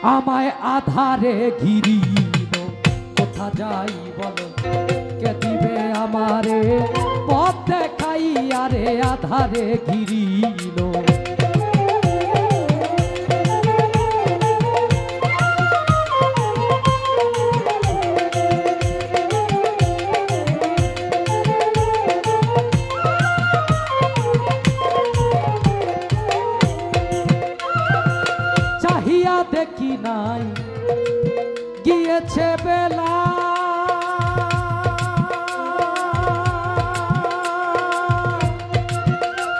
আমায় আধারে ঘিরিল কোথা যাই বলো কে দিবে আমারে পথ দেখাইয়া রে আধারে ঘিরিল দেখি নাই গিয়েছে বেলা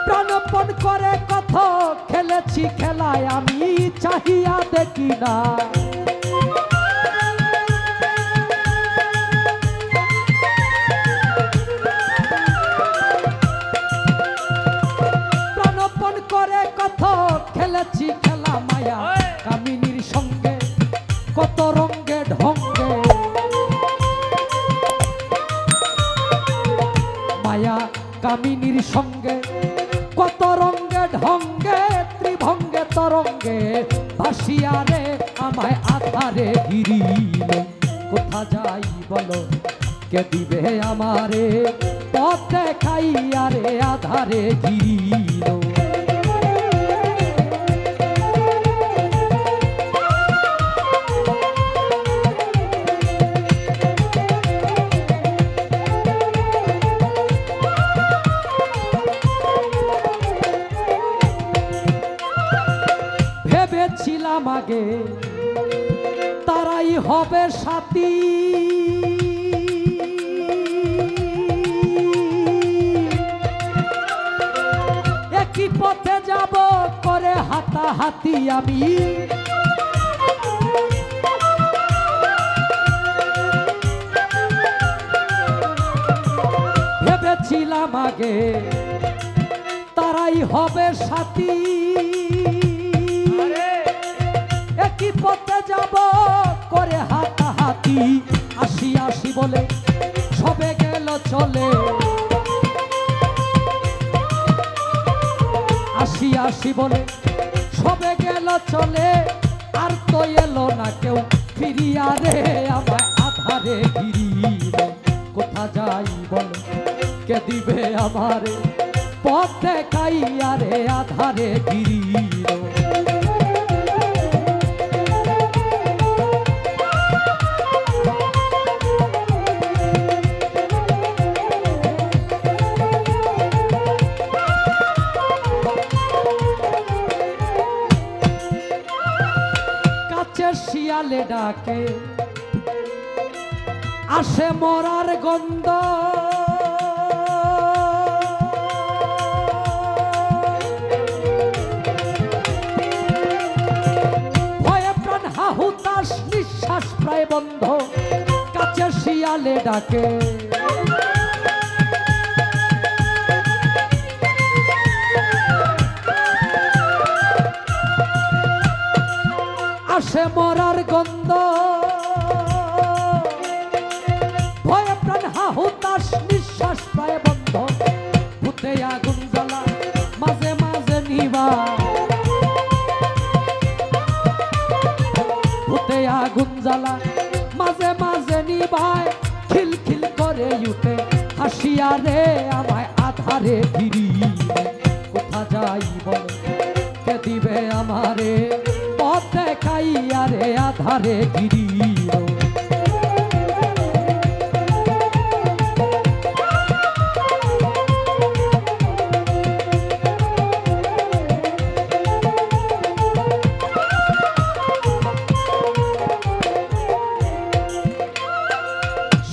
প্রাণপণ করে কত খেলেছি খেলায় আমি চাহিয়া দেখি না প্রাণপণ করে কত খেলেছি খেলা মায়া কামিনীর সঙ্গে কত রঙ্গে ঢঙ্গে মায়া কামিনীর সঙ্গে কত রঙ্গে ঢঙ্গে ত্রিভঙ্গে তরঙ্গে ভাসিয়া রে আমায় আধারে ঘিরিল কোথা যাই বলো কে দিবে আমারে পথ দেখাইয়া রে আধারে ঘিরিল ভেবেছিলাম আগে তারাই হবে সাথী একই পথে যাব করে হাতাহাতি আমি ভেবেছিলাম আগে তারাই হবে সাথী একই পথে যাব করে হাতাহাতি আসি আসি বলে সবে গেল চলে আসি আসি বলে সবে গেল চলে আর তো এলো না কেউ ফিরিয়া রে আমায় আধারে ঘিরিল কোথা যাই বলো কে দিবে আমারে পথ দেখাইয়া রে আধারে ঘিরিল শিয়ালে ডাকে আসে মরার গন্ধ ভয়ে প্রাণ হাহুতাশ নিঃশ্বাস প্রায় বন্ধ কাছে শিয়ালে ডাকে আসে মরার গন্ধ ভয়ে প্রাণ হাহুতাশ নিঃশ্বাস প্রায় বন্ধ ভূতে আগুন জ্বালা মাঝে মাঝে নিবা ভূতে আগুন জ্বালা মাঝে মাঝে নিবায় খিলখিল করে উঠে হাসিয়া রে আমায় আধারে ফিরিয়ে কোথা যাই বলো কে দিবে আমারে পথ দেখাইয়া রে আধারে ঘিরিল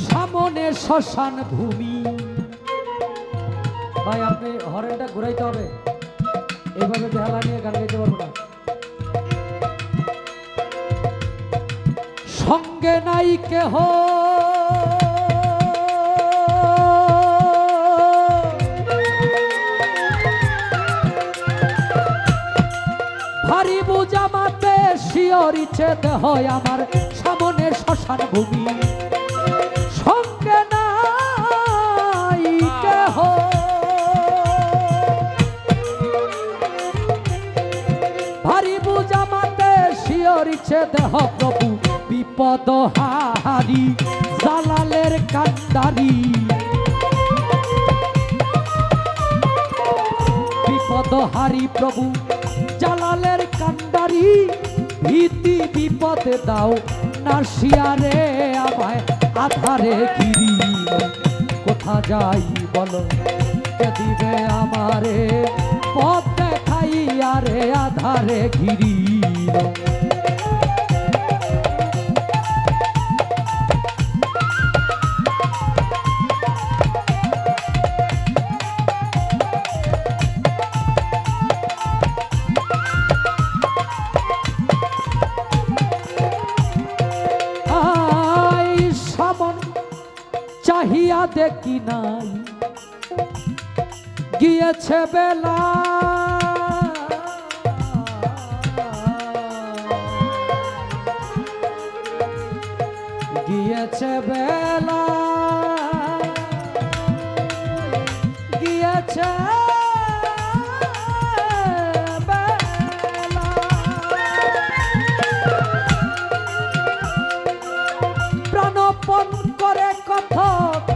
সামনে শ্মশান ভূমি ভাই আপনি হরেনটা ঘুরাইতে হবে এইভাবে বেহালা নিয়ে গান গাইতে পারবো না সঙ্গে নাই কেহ ভারী বোঝা মাতে শিয়রিছে দেহ আমার সামনে শ্মশান ভূমি সঙ্গে নাই কেহ ভারী বোঝা মাতে শিয়রিছে গিয়েছে দেহ প্রভু বিপদ হারি জালালের কান্ডারি বিপদ হারি প্রভু জালালের কান্ডারি ভীতি বিপদ দাও নাসিয়ারে আমায় আধারে ঘিরি কোথা যাই বলো কে দিবে আমারে পথ দেখাইয়া রে আধারে ঘিরি চাহিয়া দেখি নাই গিয়েছে বেলা গিয়েছে বেলা গিয়েছে প্রাণপণ করে কথা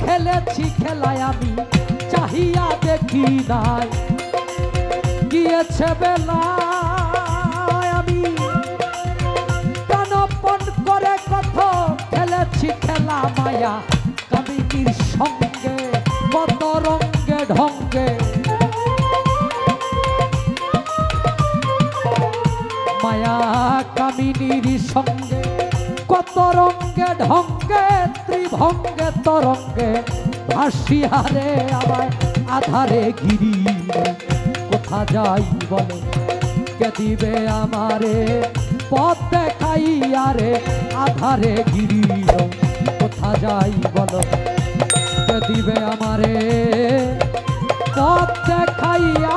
খেলেছি খেলায় আমি চাহিয়া দেখি নাই গিয়েছে বেলা আমি প্রাণপণ করে কথা খেলেছি খেলা মায়া কামিনীর সঙ্গে কত রঙ্গে ঢঙ্গে মায়া কামিনীর সঙ্গে কত রঙ্গে ঢঙ্গে ত্রিভঙ্গে তরঙ্গে ভাসিয়ারে আমায় আধারে ঘিরি কোথা যাই বলো কে দিবে আমারে পথ দেখাইয়ারে আধারে ঘিরি কোথা যাই বলো কে দিবে আমারে পথ দেখাইয়া